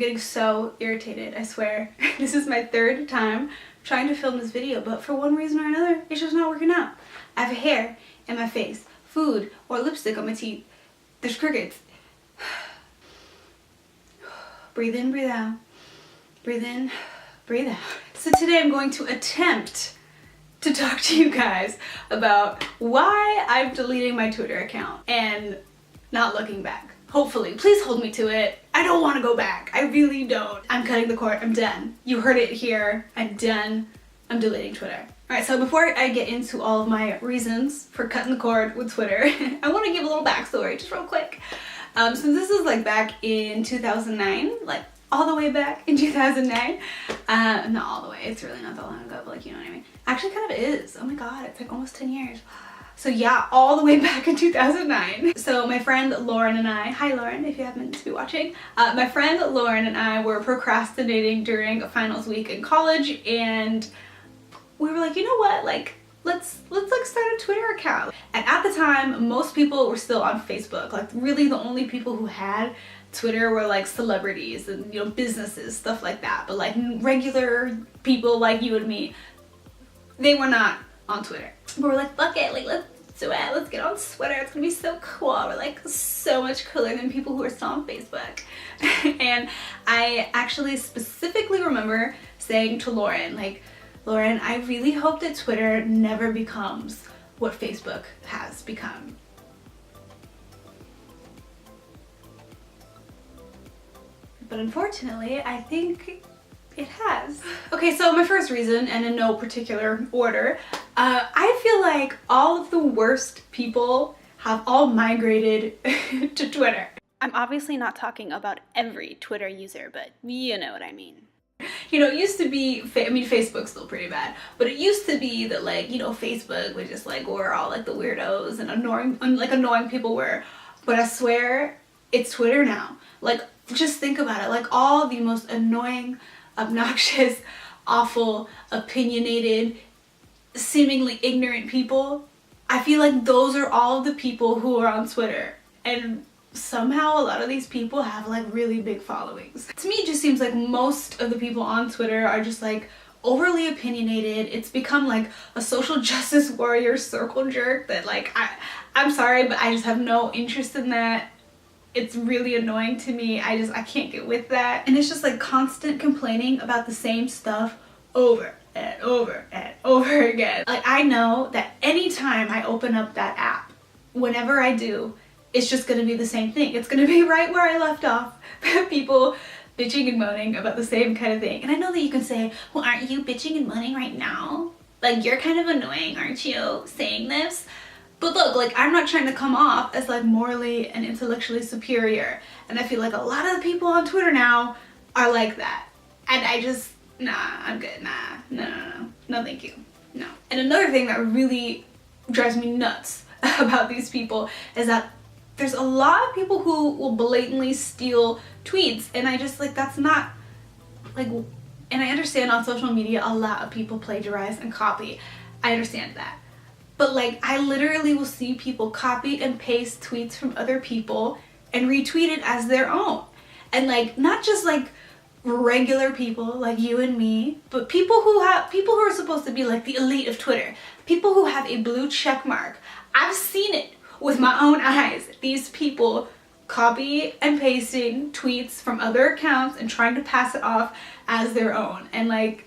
getting so irritated, I swear. This is my third time trying to film this video, but for one reason or another, it's just not working out. I have hair in my face, food or lipstick on my teeth. There's crickets. Breathe in, breathe out. Breathe in, breathe out. So today I'm going to attempt to talk to you guys about why I'm deleting my Twitter account and not looking back. Hopefully, please hold me to it. I don't want to go back. I really don't. I'm cutting the cord. I'm done. You heard it here. I'm done. I'm deleting Twitter. Alright, so before I get into all of my reasons for cutting the cord with Twitter, I want to give a little backstory just real quick. Since this is like back in 2009, like all the way back in 2009. Not all the way. It's really not that long ago, but like, you know what I mean? Actually kind of is. Oh my god, it's like almost 10 years. So yeah, all the way back in 2009. So my friend Lauren and I, hi Lauren if you happen to be watching, my friend Lauren and I were procrastinating during a finals week in college, and we were like, you know what, like let's like start a Twitter account. And at the time, most people were still on Facebook. Like really the only people who had Twitter were like celebrities and, you know, businesses, stuff like that. But like regular people like you and me, they were not on Twitter. But we're like, fuck it, like let's do it, let's get on Twitter, it's gonna be so cool. We're like so much cooler than people who are still on Facebook. And I actually specifically remember saying to Lauren, like, Lauren, I really hope that Twitter never becomes what Facebook has become. But unfortunately, I think it has. Okay, so my first reason, and in no particular order, I feel like all of the worst people have all migrated to Twitter. I'm obviously not talking about every Twitter user, but you know what I mean. You know, it used to be, I mean, Facebook's still pretty bad, but it used to be that, like, you know, Facebook was just like where all like the weirdos and annoying people were. But I swear, it's Twitter now. Like, just think about it. Like, all the most annoying, obnoxious, awful, opinionated, seemingly ignorant people, I feel like those are all the people who are on Twitter. And somehow a lot of these people have like really big followings. To me, it just seems like most of the people on Twitter are just like overly opinionated. It's become like a social justice warrior circle jerk that, like, I'm sorry, but I just have no interest in that. It's really annoying to me. I can't get with that. And it's just like constant complaining about the same stuff over and over and over again. Like, I know that anytime I open up that app, whenever I do, it's just gonna be the same thing. It's gonna be right where I left off. People bitching and moaning about the same kind of thing. And I know that you can say, well, aren't you bitching and moaning right now? Like, you're kind of annoying, aren't you, saying this? But look, like, I'm not trying to come off as like morally and intellectually superior. And I feel like a lot of the people on Twitter now are like that. And I just, nah, I'm good, nah, no, thank you, no. And another thing that really drives me nuts about these people is that there's a lot of people who will blatantly steal tweets, and I just, like, that's not, like, and I understand on social media a lot of people plagiarize and copy. I understand that. But, like, I literally will see people copy and paste tweets from other people and retweet it as their own. And, like, not just, like, regular people like you and me, but people who are supposed to be, like, the elite of Twitter. People who have a blue check mark. I've seen it with my own eyes. These people copy and pasting tweets from other accounts and trying to pass it off as their own. And, like,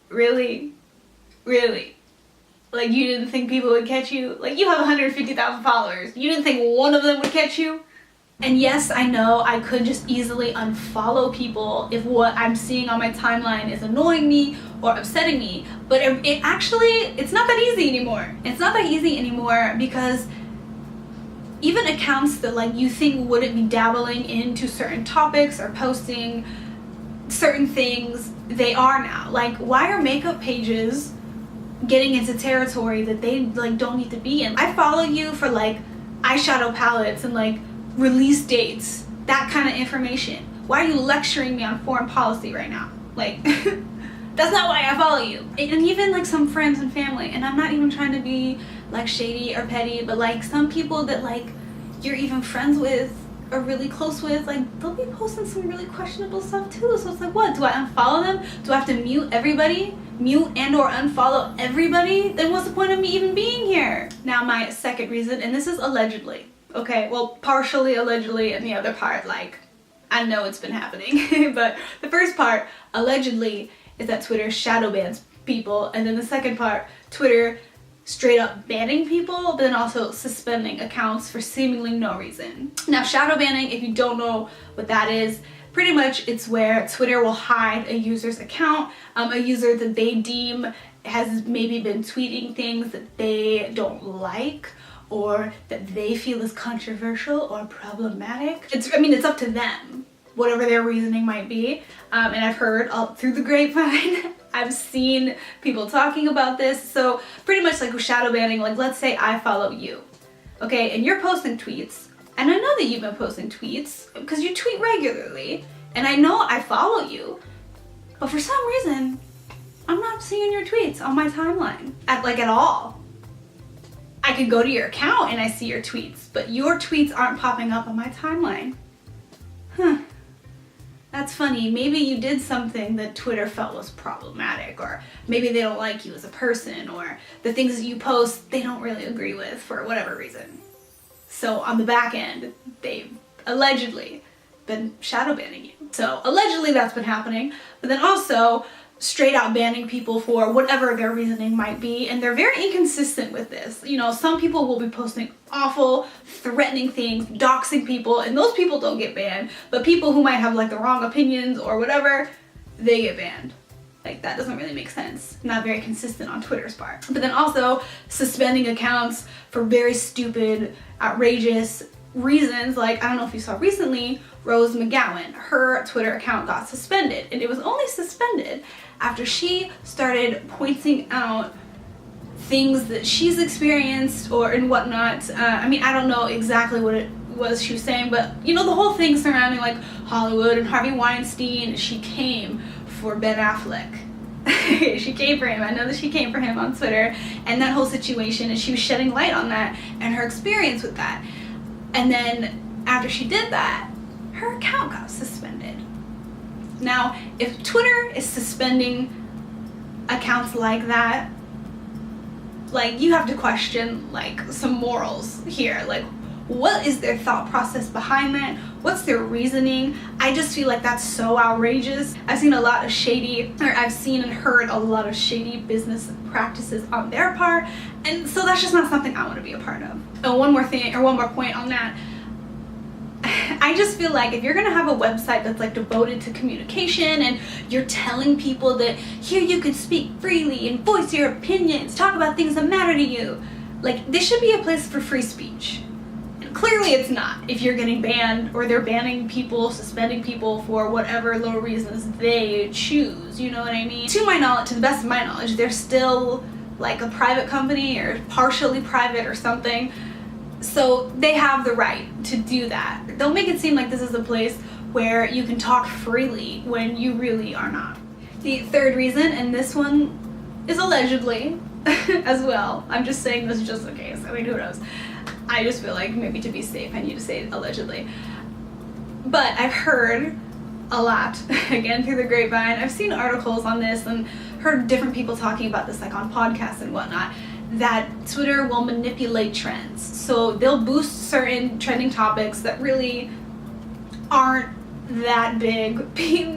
really? Like, you didn't think people would catch you? Like, you have 150,000 followers. You didn't think one of them would catch you? And yes, I know I could just easily unfollow people if what I'm seeing on my timeline is annoying me or upsetting me, but it's not that easy anymore. It's not that easy anymore because even accounts that, like, you think wouldn't be dabbling into certain topics or posting certain things, they are now. Like, why are makeup pages getting into territory that they, like, don't need to be in? I follow you for, like, eyeshadow palettes and, like, release dates, that kind of information. Why are you lecturing me on foreign policy right now? Like, that's not why I follow you. And even, like, some friends and family, and I'm not even trying to be, like, shady or petty, but, like, some people that, like, you're even friends with are really close with, like, they'll be posting some really questionable stuff too. So it's like, what? Do I unfollow them? Do I have to mute everybody? Mute and or unfollow everybody? Then what's the point of me even being here? Now my second reason, and this is allegedly, okay? Well, partially allegedly, and the other part, like, I know it's been happening. But the first part, allegedly, is that Twitter shadow bans people. And then the second part, Twitter straight up banning people, but then also suspending accounts for seemingly no reason. Now, shadow banning, if you don't know what that is, pretty much it's where Twitter will hide a user's account, a user that they deem has maybe been tweeting things that they don't like or that they feel is controversial or problematic. It's up to them, whatever their reasoning might be. And I've heard all through the grapevine, I've seen people talking about this. So pretty much like with shadow banning, like let's say I follow you, okay, and you're posting tweets, and I know that you've been posting tweets because you tweet regularly, and I know I follow you, but for some reason, I'm not seeing your tweets on my timeline at all. I could go to your account and I see your tweets, but your tweets aren't popping up on my timeline. Huh. That's funny. Maybe you did something that Twitter felt was problematic, or maybe they don't like you as a person, or the things that you post they don't really agree with for whatever reason. So on the back end, they've allegedly been shadow banning you. So allegedly that's been happening, but then also straight out banning people for whatever their reasoning might be, and they're very inconsistent with this. You know, some people will be posting awful, threatening things, doxing people, and those people don't get banned, but people who might have like the wrong opinions or whatever, they get banned. Like, that doesn't really make sense. Not very consistent on Twitter's part. But then also suspending accounts for very stupid, outrageous reasons. Like, I don't know if you saw recently, Rose McGowan, her Twitter account got suspended, and it was only suspended after she started pointing out things that she's experienced or and whatnot. I don't know exactly what it was she was saying, but you know, the whole thing surrounding like Hollywood and Harvey Weinstein, she came for Ben Affleck. She came for him. I know that she came for him on Twitter, and that whole situation, and she was shedding light on that and her experience with that. And then after she did that, her account got suspended. Now, if Twitter is suspending accounts like that, like, you have to question like some morals here. Like, what is their thought process behind that? What's their reasoning? I just feel like that's so outrageous. I've seen and heard a lot of shady business practices on their part, and so that's just not something I want to be a part of. And one more point on that. I just feel like if you're gonna have a website that's like devoted to communication, and you're telling people that here you can speak freely and voice your opinions, talk about things that matter to you, like, this should be a place for free speech. And clearly it's not, if you're getting banned, or they're banning people, suspending people for whatever little reasons they choose, you know what I mean? To the best of my knowledge, they're still like a private company or partially private or something. So they have the right to do that. Don't make it seem like this is a place where you can talk freely when you really are not. The third reason, and this one is allegedly as well. I'm just saying this just in case. I mean, who knows? I just feel like maybe to be safe I need to say it allegedly. But I've heard a lot, again through the grapevine, I've seen articles on this and heard different people talking about this like on podcasts and whatnot, that Twitter will manipulate trends. So they'll boost certain trending topics that really aren't that big.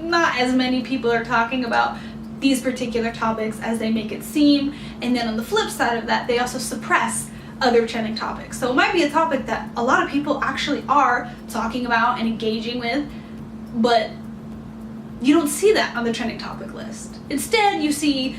Not as many people are talking about these particular topics as they make it seem. And then on the flip side of that, they also suppress other trending topics. So it might be a topic that a lot of people actually are talking about and engaging with, but you don't see that on the trending topic list. Instead, you see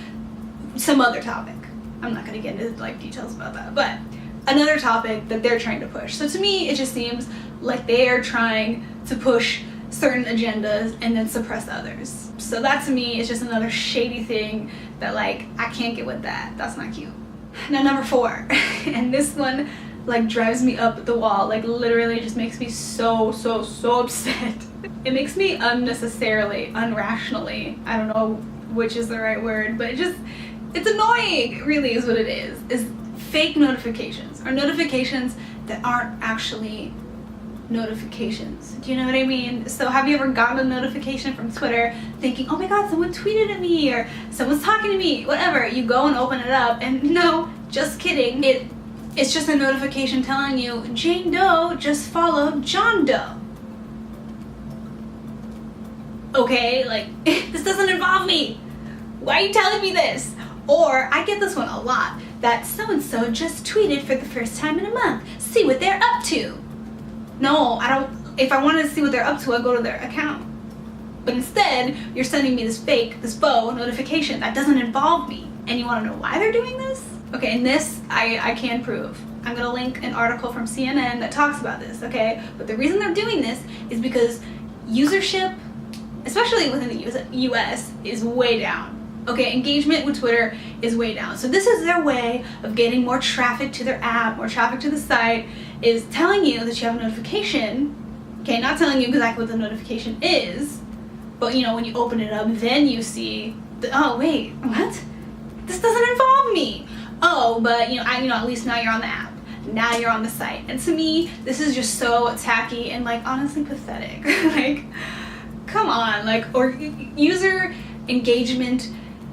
some other topic. I'm not gonna get into like details about that, but another topic that they're trying to push. So to me, it just seems like they are trying to push certain agendas and then suppress others. So that to me is just another shady thing that, like, I can't get with that. That's not cute. Now, number 4, and this one like drives me up the wall, like literally just makes me so upset. It makes me unnecessarily, irrationally, I don't know which is the right word, but it's annoying, really is what it is fake notifications, or notifications that aren't actually notifications. Do you know what I mean? So have you ever gotten a notification from Twitter thinking, oh my god, someone tweeted at me, or someone's talking to me, whatever. You go and open it up and no, just kidding. It's just a notification telling you Jane Doe just followed John Doe. Okay, like, this doesn't involve me. Why are you telling me this? Or I get this one a lot, that so-and-so just tweeted for the first time in a month. See what they're up to. No, I don't. If I wanted to see what they're up to, I go to their account. But instead, you're sending me this faux notification that doesn't involve me. And you want to know why they're doing this? Okay, and this I can prove. I'm gonna link an article from CNN that talks about this, okay? But the reason they're doing this is because usership, especially within the US, is way down. Okay, engagement with Twitter is way down. So this is their way of getting more traffic to their app, more traffic to the site, is telling you that you have a notification. Okay, not telling you exactly what the notification is, but you know, when you open it up, then you see, oh wait, what? This doesn't involve me. Oh, but at least now you're on the app. Now you're on the site. And to me, this is just so tacky and like honestly pathetic. Like, come on, like, or user engagement,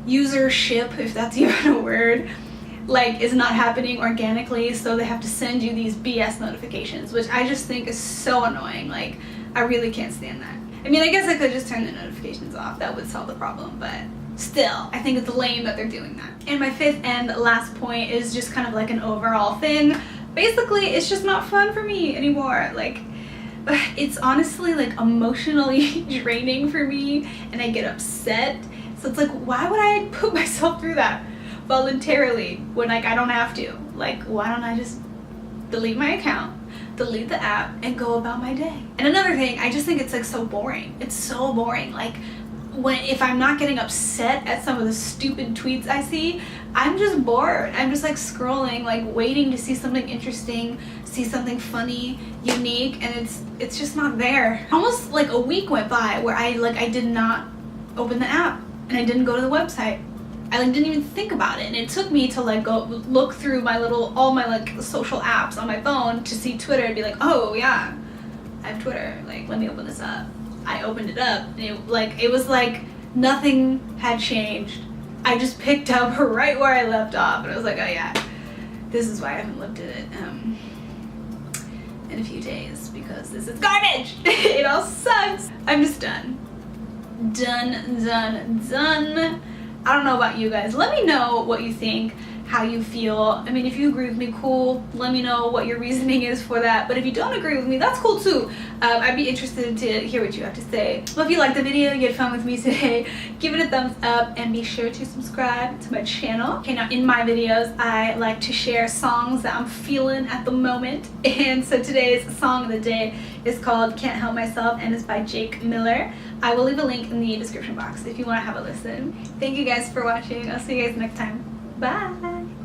usership, if that's even a word, like, is not happening organically, so they have to send you these BS notifications, which I just think is so annoying. Like, I really can't stand that. I mean, I guess I could just turn the notifications off. That would solve the problem, but still, I think it's lame that they're doing that. And my fifth and last point is just kind of like an overall thing. Basically, it's just not fun for me anymore. Like, it's honestly like emotionally draining for me, and I get upset. So it's like, why would I put myself through that voluntarily when like I don't have to? Like, why don't I just delete my account, delete the app, and go about my day? And another thing, I just think it's like so boring. It's so boring. Like, if I'm not getting upset at some of the stupid tweets I see, I'm just bored. I'm just like scrolling, like waiting to see something interesting, see something funny, unique, and it's just not there. Almost like a week went by where I did not open the app and I didn't go to the website. I like didn't even think about it, and it took me to like go look through all my like social apps on my phone to see Twitter and be like, oh yeah, I have Twitter. Like, let me open this up. I opened it up, and it was like nothing had changed. I just picked up right where I left off, and I was like, oh yeah, this is why I haven't looked at it in a few days, because this is garbage. It all sucks. I'm just done. Done. I don't know about you guys. Let me know what you think, how you feel. I mean, if you agree with me, cool. Let me know what your reasoning is for that. But if you don't agree with me, that's cool too. I'd be interested to hear what you have to say. Well, if you liked the video, you had fun with me today, give it a thumbs up and be sure to subscribe to my channel. Okay, now in my videos, I like to share songs that I'm feeling at the moment. And so today's song of the day is called Can't Help Myself and is by Jake Miller. I will leave a link in the description box if you want to have a listen. Thank you guys for watching. I'll see you guys next time. Bye!